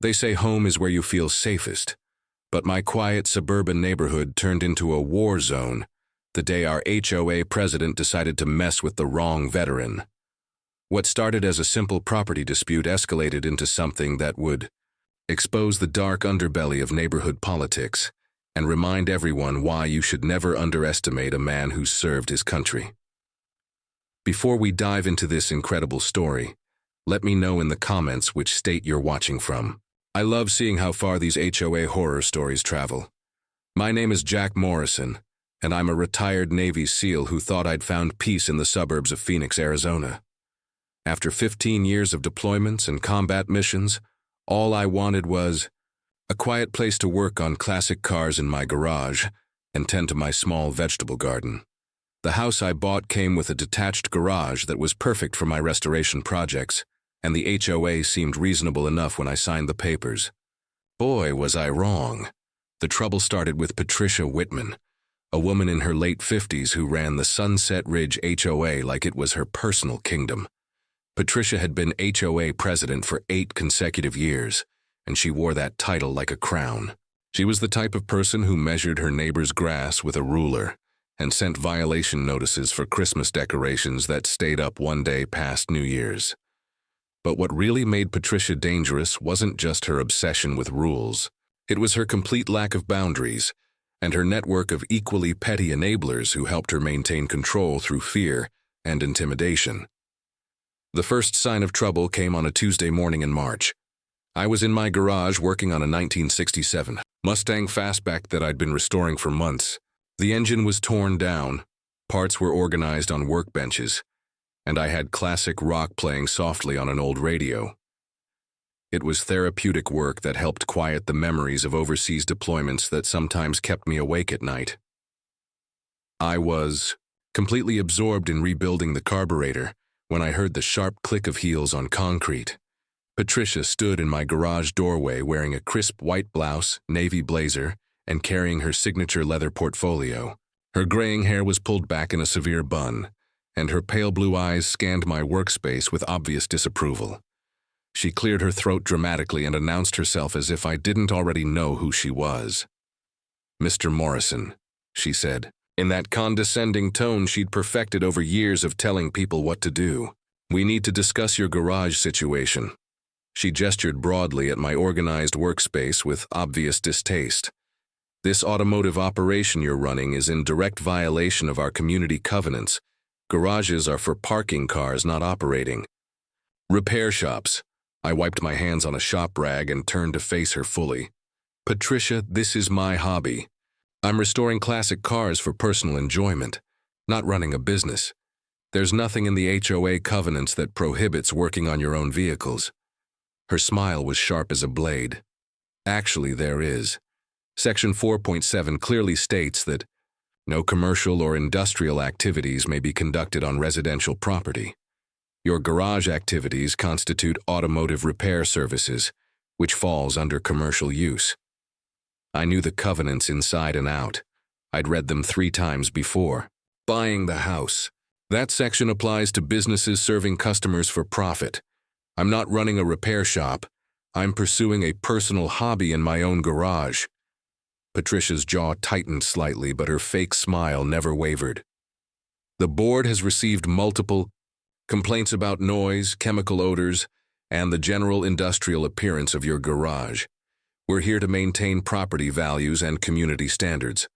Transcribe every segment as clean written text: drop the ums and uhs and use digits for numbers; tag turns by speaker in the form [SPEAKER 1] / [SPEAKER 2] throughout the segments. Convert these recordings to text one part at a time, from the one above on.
[SPEAKER 1] They say home is where you feel safest, but my quiet suburban neighborhood turned into a war zone the day our HOA president decided to mess with the wrong veteran. What started as a simple property dispute escalated into something that would expose the dark underbelly of neighborhood politics and remind everyone why you should never underestimate a man who served his country. Before we dive into this incredible story, let me know in the comments which state you're watching from. I love seeing how far these HOA horror stories travel. My name is Jack Morrison, and I'm a retired Navy SEAL who thought I'd found peace in the suburbs of Phoenix, Arizona. After 15 years of deployments and combat missions, all I wanted was a quiet place to work on classic cars in my garage and tend to my small vegetable garden. The house I bought came with a detached garage that was perfect for my restoration projects, and the HOA seemed reasonable enough when I signed the papers. Boy, was I wrong. The trouble started with Patricia Whitman, a woman in her late 50s who ran the Sunset Ridge HOA like it was her personal kingdom. Patricia had been HOA president for 8 consecutive years, and she wore that title like a crown. She was the type of person who measured her neighbor's grass with a ruler and sent violation notices for Christmas decorations that stayed up one day past New Year's. But what really made Patricia dangerous wasn't just her obsession with rules. It was her complete lack of boundaries and her network of equally petty enablers who helped her maintain control through fear and intimidation. The first sign of trouble came on a Tuesday morning in March. I was in my garage working on a 1967 Mustang Fastback that I'd been restoring for months. The engine was torn down, parts were organized on workbenches, and I had classic rock playing softly on an old radio. It was therapeutic work that helped quiet the memories of overseas deployments that sometimes kept me awake at night. I was completely absorbed in rebuilding the carburetor when I heard the sharp click of heels on concrete. Patricia stood in my garage doorway wearing a crisp white blouse, navy blazer, and carrying her signature leather portfolio. Her graying hair was pulled back in a severe bun, and her pale blue eyes scanned my workspace with obvious disapproval. She cleared her throat dramatically and announced herself as if I didn't already know who she was. "Mr. Morrison," she said, in that condescending tone she'd perfected over years of telling people what to do. "We need to discuss your garage situation." She gestured broadly at my organized workspace with obvious distaste. "This automotive operation you're running is in direct violation of our community covenants. Garages are for parking cars, not operating." "Repair shops." I wiped my hands on a shop rag and turned to face her fully. "Patricia, this is my hobby. I'm restoring classic cars for personal enjoyment, not running a business. There's nothing in the HOA covenants that prohibits working on your own vehicles." Her smile was sharp as a blade. "Actually, there is. Section 4.7 clearly states that no commercial or industrial activities may be conducted on residential property. Your garage activities constitute automotive repair services, which falls under commercial use." I knew the covenants inside and out. I'd read them 3 times before. Buying the house. That section applies to businesses serving customers for profit. I'm not running a repair shop. I'm pursuing a personal hobby in my own garage. Patricia's jaw tightened slightly, but her fake smile never wavered. "The board has received multiple complaints about noise, chemical odors, and the general industrial appearance of your garage. We're here to maintain property values and community standards.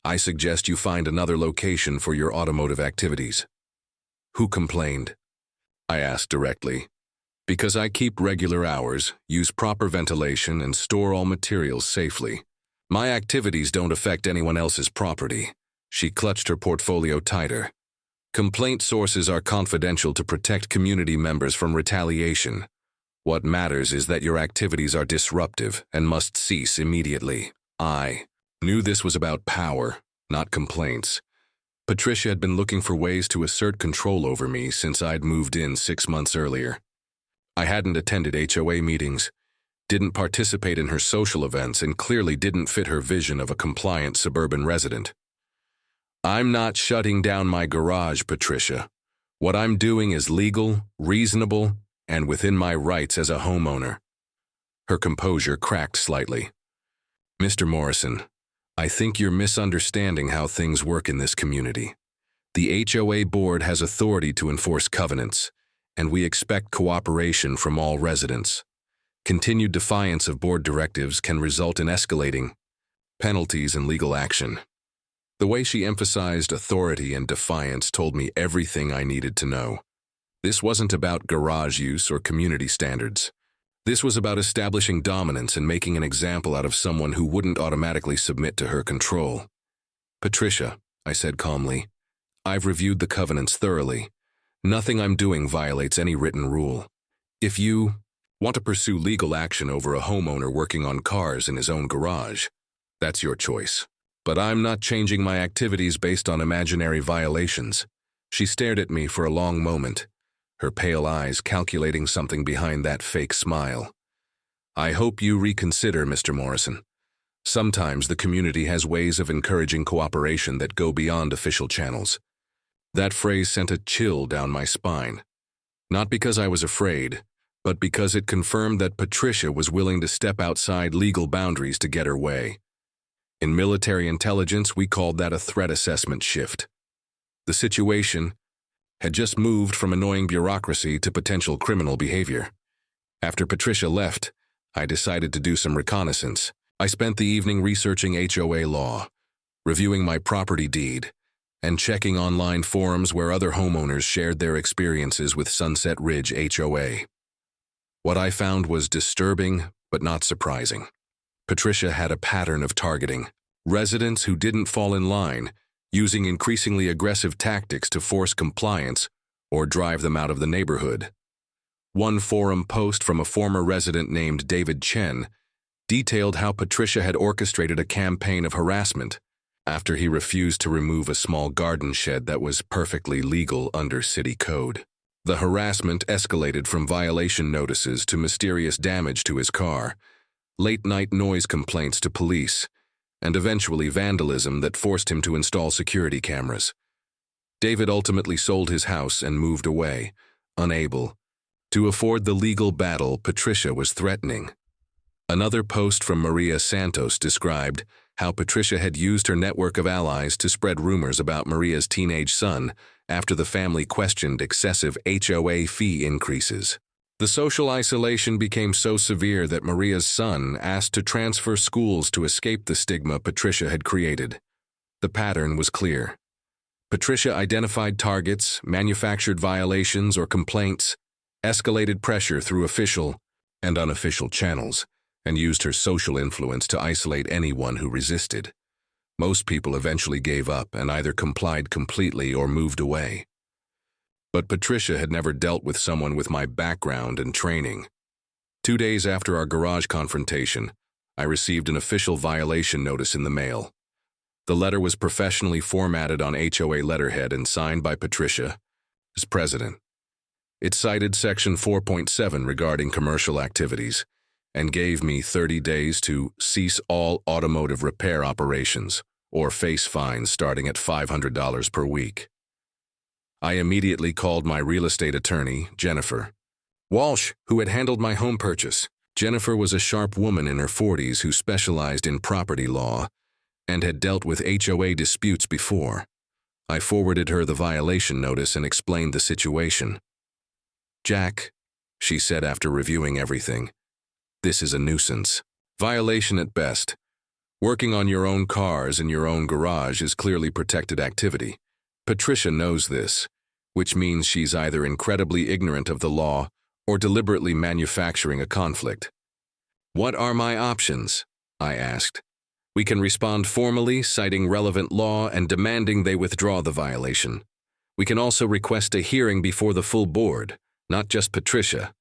[SPEAKER 1] I suggest you find another location for your automotive activities." "Who complained?" I asked directly. "Because I keep regular hours, use proper ventilation, and store all materials safely. My activities don't affect anyone else's property." She clutched her portfolio tighter. "Complaint sources are confidential to protect community members from retaliation. What matters is that your activities are disruptive and must cease immediately." I knew this was about power, not complaints. Patricia had been looking for ways to assert control over me since I'd moved in 6 months earlier. I hadn't attended HOA meetings, didn't participate in her social events, and clearly didn't fit her vision of a compliant suburban resident. "I'm not shutting down my garage, Patricia. What I'm doing is legal, reasonable, and within my rights as a homeowner." Her composure cracked slightly. "Mr. Morrison, I think you're misunderstanding how things work in this community. The HOA board has authority to enforce covenants, and we expect cooperation from all residents. Continued defiance of board directives can result in escalating penalties and legal action." The way she emphasized authority and defiance told me everything I needed to know. This wasn't about garage use or community standards. This was about establishing dominance and making an example out of someone who wouldn't automatically submit to her control. "Patricia," I said calmly, "I've reviewed the covenants thoroughly. Nothing I'm doing violates any written rule. If you want to pursue legal action over a homeowner working on cars in his own garage, that's your choice. But I'm not changing my activities based on imaginary violations." She stared at me for a long moment, her pale eyes calculating something behind that fake smile. "I hope you reconsider, Mr. Morrison. Sometimes the community has ways of encouraging cooperation that go beyond official channels." That phrase sent a chill down my spine. Not because I was afraid, but because it confirmed that Patricia was willing to step outside legal boundaries to get her way. In military intelligence, we called that a threat assessment shift. The situation had just moved from annoying bureaucracy to potential criminal behavior. After Patricia left, I decided to do some reconnaissance. I spent the evening researching HOA law, reviewing my property deed, and checking online forums where other homeowners shared their experiences with Sunset Ridge HOA. What I found was disturbing, but not surprising. Patricia had a pattern of targeting residents who didn't fall in line, using increasingly aggressive tactics to force compliance or drive them out of the neighborhood. One forum post from a former resident named David Chen detailed how Patricia had orchestrated a campaign of harassment after he refused to remove a small garden shed that was perfectly legal under city code. The harassment escalated from violation notices to mysterious damage to his car, late-night noise complaints to police, and eventually vandalism that forced him to install security cameras. David ultimately sold his house and moved away, unable to afford the legal battle Patricia was threatening. Another post from Maria Santos described how Patricia had used her network of allies to spread rumors about Maria's teenage son after the family questioned excessive HOA fee increases. The social isolation became so severe that Maria's son asked to transfer schools to escape the stigma Patricia had created. The pattern was clear. Patricia identified targets, manufactured violations or complaints, escalated pressure through official and unofficial channels, and used her social influence to isolate anyone who resisted. Most people eventually gave up and either complied completely or moved away. But Patricia had never dealt with someone with my background and training. 2 days after our garage confrontation, I received an official violation notice in the mail. The letter was professionally formatted on HOA letterhead and signed by Patricia as president. It cited Section 4.7 regarding commercial activities and gave me 30 days to cease all automotive repair operations or face fines starting at $500 per week. I immediately called my real estate attorney, Jennifer Walsh, who had handled my home purchase. Jennifer was a sharp woman in her 40s who specialized in property law and had dealt with HOA disputes before. I forwarded her the violation notice and explained the situation. "Jack," she said after reviewing everything, "this is a nuisance. Violation at best. Working on your own cars in your own garage is clearly protected activity. Patricia knows this, which means she's either incredibly ignorant of the law or deliberately manufacturing a conflict." "What are my options?" I asked. "We can respond formally, citing relevant law and demanding they withdraw the violation. We can also request a hearing before the full board, not just Patricia.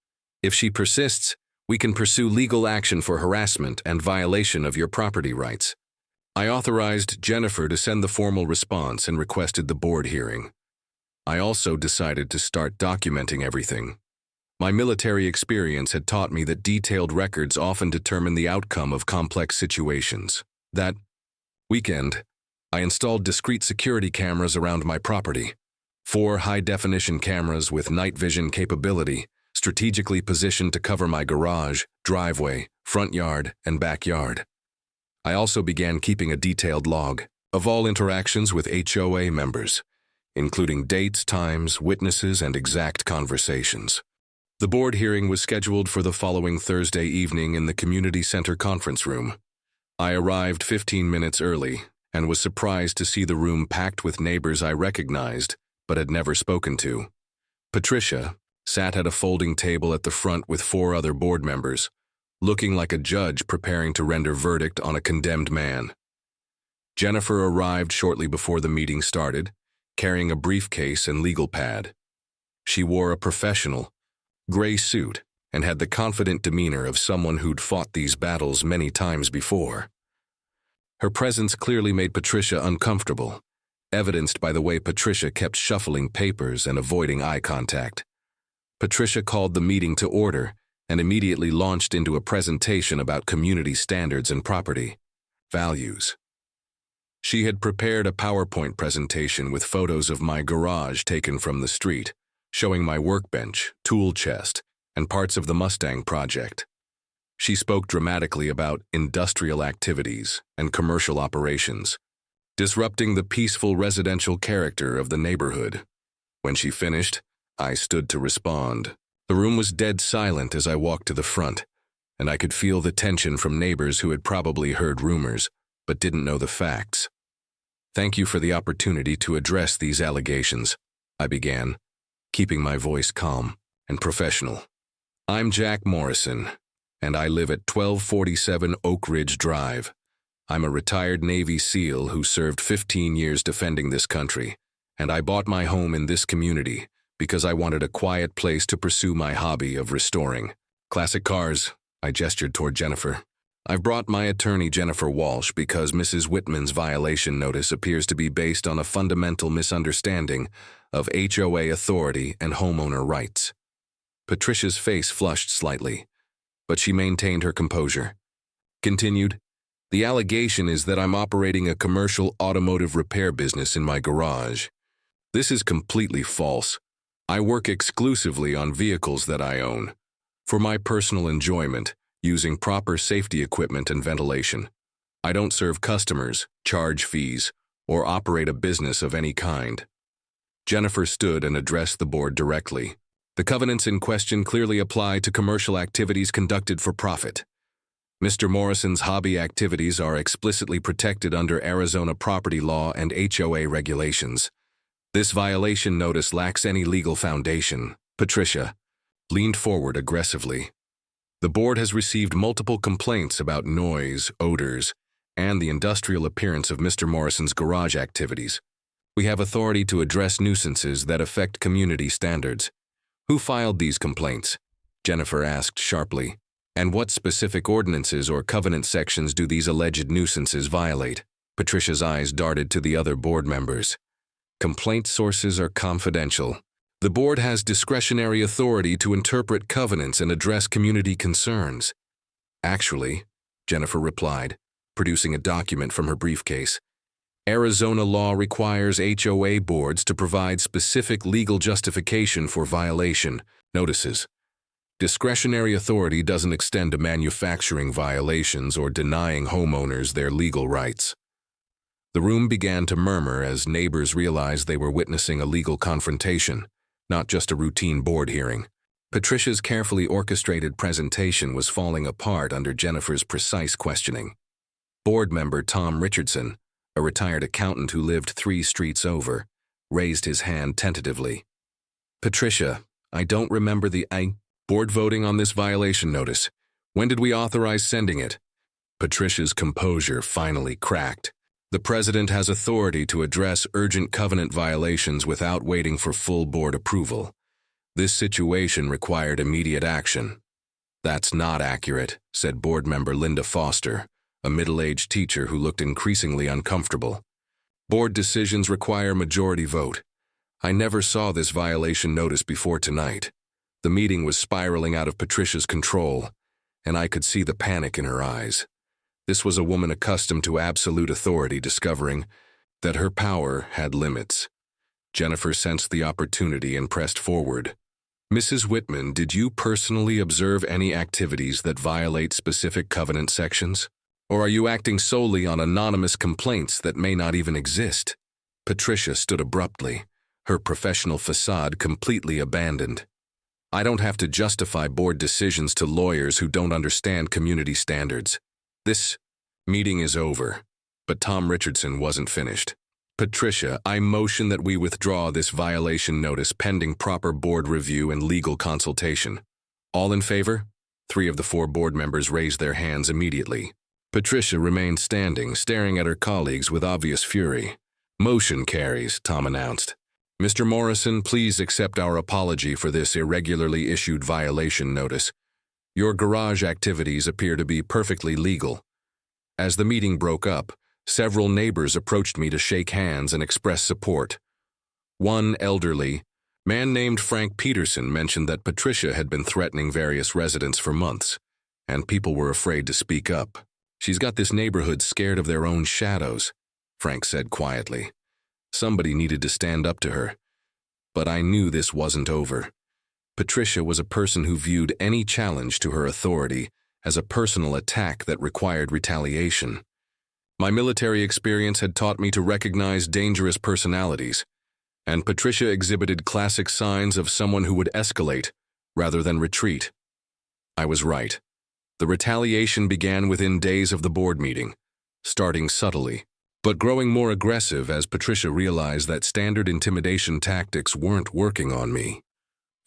[SPEAKER 1] If she persists, we can pursue legal action for harassment and violation of your property rights." I authorized Jennifer to send the formal response and requested the board hearing. I also decided to start documenting everything. My military experience had taught me that detailed records often determine the outcome of complex situations. That weekend, I installed discrete security cameras around my property. 4 high-definition cameras with night vision capability, strategically positioned to cover my garage, driveway, front yard, and backyard. I also began keeping a detailed log of all interactions with HOA members, including dates, times, witnesses, and exact conversations. The board hearing was scheduled for the following Thursday evening in the community center conference room. I arrived 15 minutes early and was surprised to see the room packed with neighbors I recognized but had never spoken to. Patricia sat at a folding table at the front with 4 other board members, looking like a judge preparing to render verdict on a condemned man. Jennifer arrived shortly before the meeting started, carrying a briefcase and legal pad. She wore a professional, gray suit and had the confident demeanor of someone who'd fought these battles many times before. Her presence clearly made Patricia uncomfortable, evidenced by the way Patricia kept shuffling papers and avoiding eye contact. Patricia called the meeting to order and immediately launched into a presentation about community standards and property values. She had prepared a PowerPoint presentation with photos of my garage taken from the street, showing my workbench, tool chest, and parts of the Mustang project. She spoke dramatically about industrial activities and commercial operations, disrupting the peaceful residential character of the neighborhood. When she finished, I stood to respond. The room was dead silent as I walked to the front, and I could feel the tension from neighbors who had probably heard rumors, but didn't know the facts. "Thank you for the opportunity to address these allegations," I began, keeping my voice calm and professional. "I'm Jack Morrison, and I live at 1247 Oak Ridge Drive. I'm a retired Navy SEAL who served 15 years defending this country, and I bought my home in this community because I wanted a quiet place to pursue my hobby of restoring classic cars." I gestured toward Jennifer. "I've brought my attorney, Jennifer Walsh, because Mrs. Whitman's violation notice appears to be based on a fundamental misunderstanding of HOA authority and homeowner rights." Patricia's face flushed slightly, but she maintained her composure. Continued, "The allegation is that I'm operating a commercial automotive repair business in my garage. This is completely false. I work exclusively on vehicles that I own, for my personal enjoyment, using proper safety equipment and ventilation. I don't serve customers, charge fees, or operate a business of any kind." Jennifer stood and addressed the board directly. "The covenants in question clearly apply to commercial activities conducted for profit. Mr. Morrison's hobby activities are explicitly protected under Arizona property law and HOA regulations. This violation notice lacks any legal foundation." Patricia leaned forward aggressively. "The board has received multiple complaints about noise, odors, and the industrial appearance of Mr. Morrison's garage activities. We have authority to address nuisances that affect community standards." "Who filed these complaints?" Jennifer asked sharply. "And what specific ordinances or covenant sections do these alleged nuisances violate?" Patricia's eyes darted to the other board members. "Complaint sources are confidential. The board has discretionary authority to interpret covenants and address community concerns." "Actually," Jennifer replied, producing a document from her briefcase, "Arizona law requires HOA boards to provide specific legal justification for violation notices. Discretionary authority doesn't extend to manufacturing violations or denying homeowners their legal rights." The room began to murmur as neighbors realized they were witnessing a legal confrontation, not just a routine board hearing. Patricia's carefully orchestrated presentation was falling apart under Jennifer's precise questioning. Board member Tom Richardson, a retired accountant who lived 3 streets over, raised his hand tentatively. "Patricia, I don't remember the board voting on this violation notice. When did we authorize sending it?" Patricia's composure finally cracked. "The president has authority to address urgent covenant violations without waiting for full board approval. This situation required immediate action." "That's not accurate," said board member Linda Foster, a middle-aged teacher who looked increasingly uncomfortable. "Board decisions require majority vote. I never saw this violation notice before tonight." The meeting was spiraling out of Patricia's control, and I could see the panic in her eyes. This was a woman accustomed to absolute authority discovering that her power had limits. Jennifer sensed the opportunity and pressed forward. Mrs. Whitman, did you personally observe any activities that violate specific covenant sections? Or are you acting solely on anonymous complaints that may not even exist? Patricia stood abruptly, her professional facade completely abandoned. I don't have to justify board decisions to lawyers who don't understand community standards. This meeting is over, but Tom Richardson wasn't finished. Patricia, I motion that we withdraw this violation notice pending proper board review and legal consultation. All in favor? 3 of the 4 board members raised their hands immediately. Patricia remained standing, staring at her colleagues with obvious fury. Motion carries, Tom announced. Mr. Morrison, please accept our apology for this irregularly issued violation notice. Your garage activities appear to be perfectly legal. As the meeting broke up, several neighbors approached me to shake hands and express support. One elderly man named Frank Peterson mentioned that Patricia had been threatening various residents for months, and people were afraid to speak up. She's got this neighborhood scared of their own shadows, Frank said quietly. Somebody needed to stand up to her. But I knew this wasn't over. Patricia was a person who viewed any challenge to her authority as a personal attack that required retaliation. My military experience had taught me to recognize dangerous personalities, and Patricia exhibited classic signs of someone who would escalate rather than retreat. I was right. The retaliation began within days of the board meeting, starting subtly, but growing more aggressive as Patricia realized that standard intimidation tactics weren't working on me.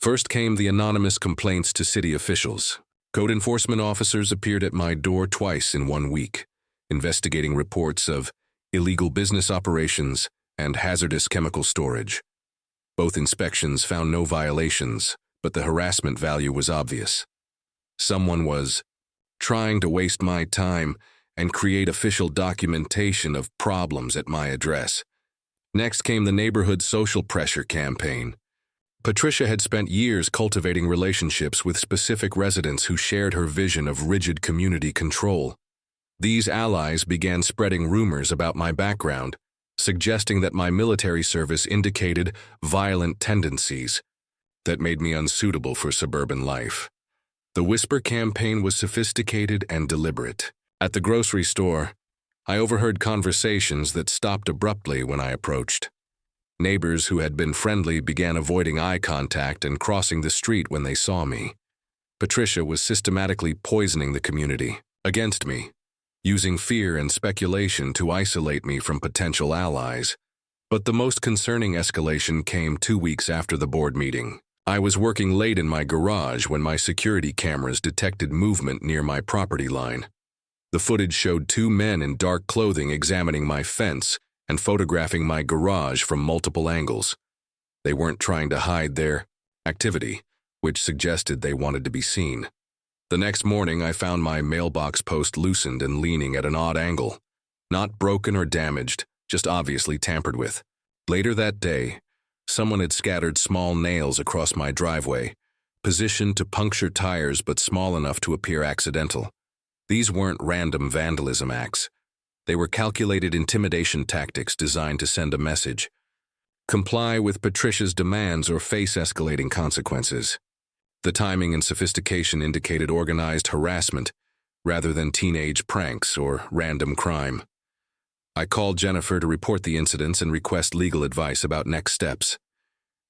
[SPEAKER 1] First came the anonymous complaints to city officials. Code enforcement officers appeared at my door twice in 1 week, investigating reports of illegal business operations and hazardous chemical storage. Both inspections found no violations, but the harassment value was obvious. Someone was trying to waste my time and create official documentation of problems at my address. Next came the neighborhood social pressure campaign. Patricia had spent years cultivating relationships with specific residents who shared her vision of rigid community control. These allies began spreading rumors about my background, suggesting that my military service indicated violent tendencies that made me unsuitable for suburban life. The whisper campaign was sophisticated and deliberate. At the grocery store, I overheard conversations that stopped abruptly when I approached. Neighbors who had been friendly began avoiding eye contact and crossing the street when they saw me. Patricia was systematically poisoning the community against me, using fear and speculation to isolate me from potential allies. But the most concerning escalation came 2 weeks after the board meeting. I was working late in my garage when my security cameras detected movement near my property line. The footage showed 2 men in dark clothing examining my fence and photographing my garage from multiple angles. They weren't trying to hide their activity, which suggested they wanted to be seen. The next morning, I found my mailbox post loosened and leaning at an odd angle. Not broken or damaged, just obviously tampered with. Later that day, someone had scattered small nails across my driveway, positioned to puncture tires but small enough to appear accidental. These weren't random vandalism acts. They were calculated intimidation tactics designed to send a message. Comply with Patricia's demands or face escalating consequences. The timing and sophistication indicated organized harassment rather than teenage pranks or random crime. I called Jennifer to report the incidents and request legal advice about next steps.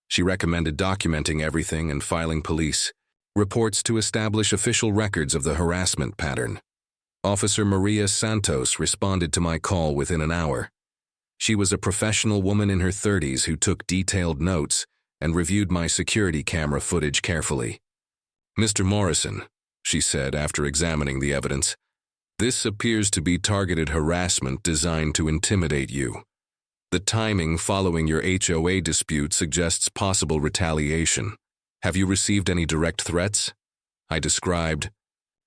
[SPEAKER 1] She recommended documenting everything and filing police reports to establish official records of the harassment pattern. Officer Maria Santos responded to my call within an hour. She was a professional woman in her 30s who took detailed notes and reviewed my security camera footage carefully. Mr. Morrison, she said after examining the evidence, this appears to be targeted harassment designed to intimidate you. The timing following your HOA dispute suggests possible retaliation. Have you received any direct threats? I described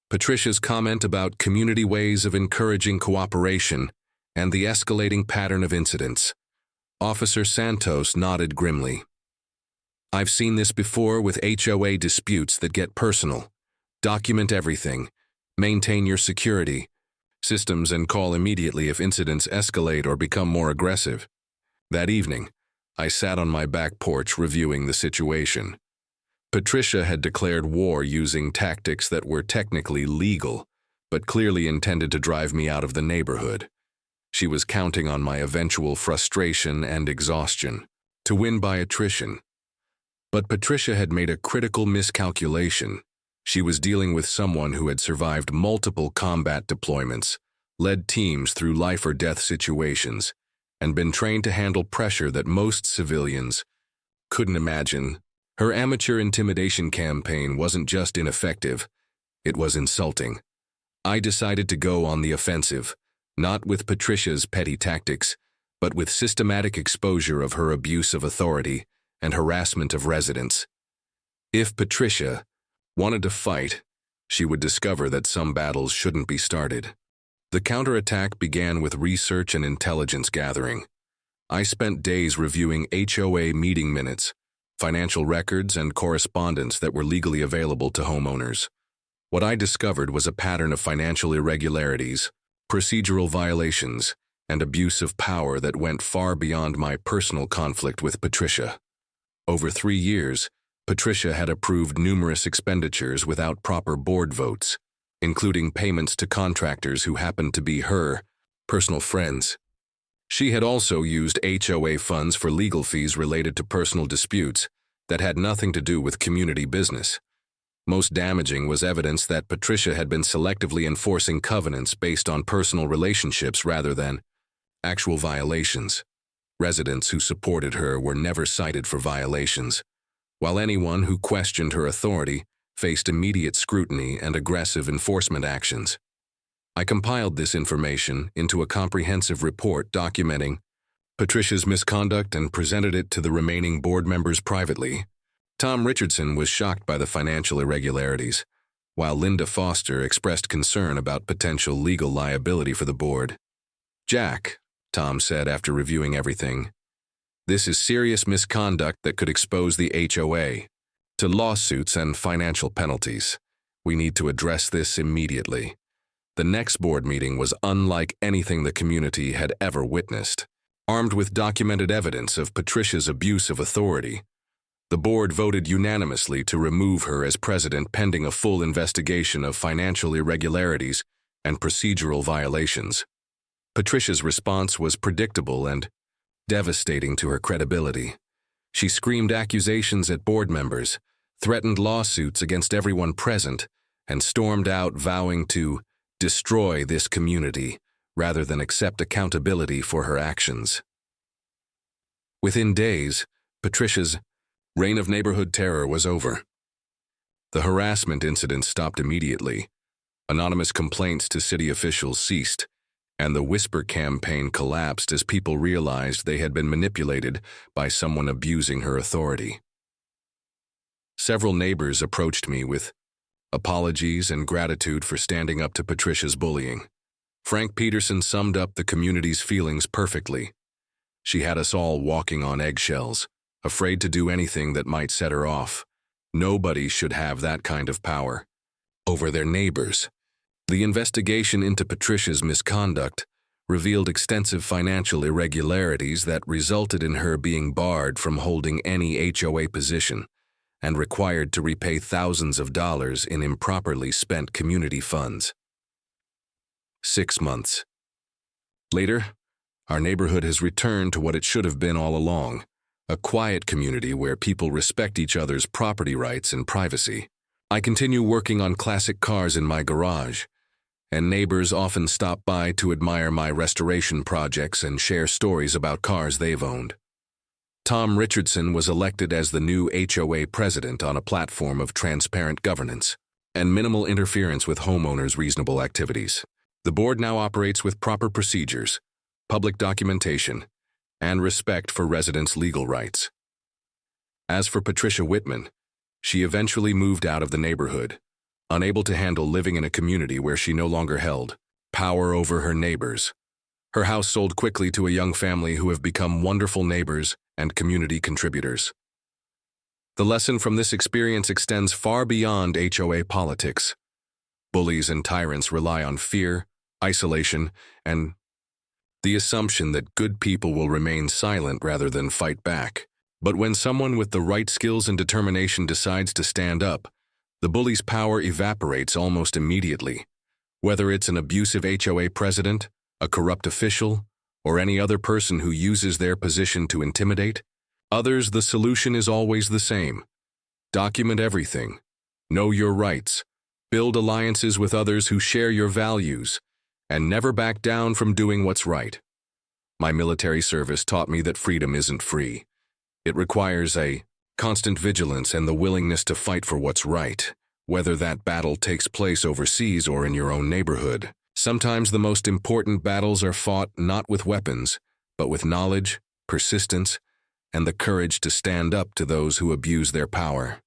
[SPEAKER 1] Patricia's comment about community ways of encouraging cooperation and the escalating pattern of incidents. Officer Santos nodded grimly. I've seen this before with HOA disputes that get personal. Document everything. Maintain your security systems and call immediately if incidents escalate or become more aggressive. That evening, I sat on my back porch reviewing the situation. Patricia had declared war using tactics that were technically legal, but clearly intended to drive me out of the neighborhood. She was counting on my eventual frustration and exhaustion to win by attrition. But Patricia had made a critical miscalculation. She was dealing with someone who had survived multiple combat deployments, led teams through life-or-death situations, and been trained to handle pressure that most civilians couldn't imagine. Her amateur intimidation campaign wasn't just ineffective, it was insulting. I decided to go on the offensive, not with Patricia's petty tactics, but with systematic exposure of her abuse of authority and harassment of residents. If Patricia wanted to fight, she would discover that some battles shouldn't be started. The counterattack began with research and intelligence gathering. I spent days reviewing HOA meeting minutes, financial records, and correspondence that were legally available to homeowners. What I discovered was a pattern of financial irregularities, procedural violations, and abuse of power that went far beyond my personal conflict with Patricia. Over 3 years, Patricia had approved numerous expenditures without proper board votes, including payments to contractors who happened to be her personal friends. She had also used HOA funds for legal fees related to personal disputes that had nothing to do with community business. Most damaging was evidence that Patricia had been selectively enforcing covenants based on personal relationships rather than actual violations. Residents who supported her were never cited for violations, while anyone who questioned her authority faced immediate scrutiny and aggressive enforcement actions. I compiled this information into a comprehensive report documenting Patricia's misconduct and presented it to the remaining board members privately. Tom Richardson was shocked by the financial irregularities, while Linda Foster expressed concern about potential legal liability for the board. "Jack," Tom said after reviewing everything, "this is serious misconduct that could expose the HOA to lawsuits and financial penalties. We need to address this immediately." The next board meeting was unlike anything the community had ever witnessed. Armed with documented evidence of Patricia's abuse of authority, the board voted unanimously to remove her as president pending a full investigation of financial irregularities and procedural violations. Patricia's response was predictable and devastating to her credibility. She screamed accusations at board members, threatened lawsuits against everyone present, and stormed out vowing to destroy this community rather than accept accountability for her actions. Within days, Patricia's reign of neighborhood terror was over. The harassment incidents stopped immediately, anonymous complaints to city officials ceased, and the whisper campaign collapsed as people realized they had been manipulated by someone abusing her authority. Several neighbors approached me with apologies and gratitude for standing up to Patricia's bullying. Frank Peterson summed up the community's feelings perfectly. She had us all walking on eggshells, afraid to do anything that might set her off. Nobody should have that kind of power over their neighbors. The investigation into Patricia's misconduct revealed extensive financial irregularities that resulted in her being barred from holding any HOA position and required to repay thousands of dollars in improperly spent community funds. 6 months later, our neighborhood has returned to what it should have been all along, a quiet community where people respect each other's property rights and privacy. I continue working on classic cars in my garage, and neighbors often stop by to admire my restoration projects and share stories about cars they've owned. Tom Richardson was elected as the new HOA president on a platform of transparent governance and minimal interference with homeowners' reasonable activities. The board now operates with proper procedures, public documentation, and respect for residents' legal rights. As for Patricia Whitman, she eventually moved out of the neighborhood, unable to handle living in a community where she no longer held power over her neighbors. Her house sold quickly to a young family who have become wonderful neighbors and community contributors. The lesson from this experience extends far beyond HOA politics. Bullies and tyrants rely on fear, isolation, and the assumption that good people will remain silent rather than fight back. But when someone with the right skills and determination decides to stand up, the bully's power evaporates almost immediately. Whether it's an abusive HOA president, a corrupt official, or any other person who uses their position to intimidate others, the solution is always the same. Document everything. Know your rights. Build alliances with others who share your values, and never back down from doing what's right. My military service taught me that freedom isn't free. It requires a constant vigilance and the willingness to fight for what's right, whether that battle takes place overseas or in your own neighborhood. Sometimes the most important battles are fought not with weapons, but with knowledge, persistence, and the courage to stand up to those who abuse their power.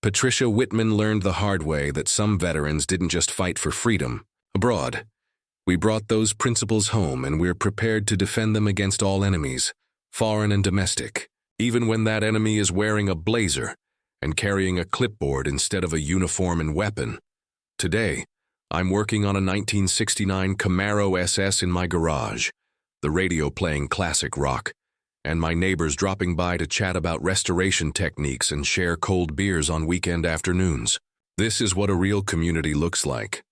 [SPEAKER 1] Patricia Whitman learned the hard way that some veterans didn't just fight for freedom abroad. We brought those principles home, and we're prepared to defend them against all enemies, foreign and domestic, even when that enemy is wearing a blazer and carrying a clipboard instead of a uniform and weapon. Today, I'm working on a 1969 Camaro SS in my garage, the radio playing classic rock, and my neighbors dropping by to chat about restoration techniques and share cold beers on weekend afternoons. This is what a real community looks like.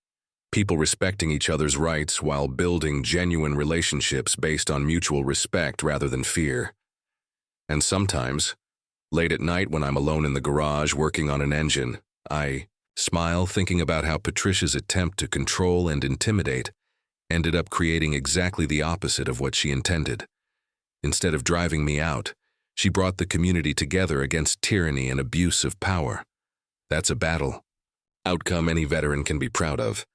[SPEAKER 1] People respecting each other's rights while building genuine relationships based on mutual respect rather than fear. And sometimes, late at night when I'm alone in the garage working on an engine, I smile thinking about how Patricia's attempt to control and intimidate ended up creating exactly the opposite of what she intended. Instead of driving me out, she brought the community together against tyranny and abuse of power. That's a battle outcome any veteran can be proud of.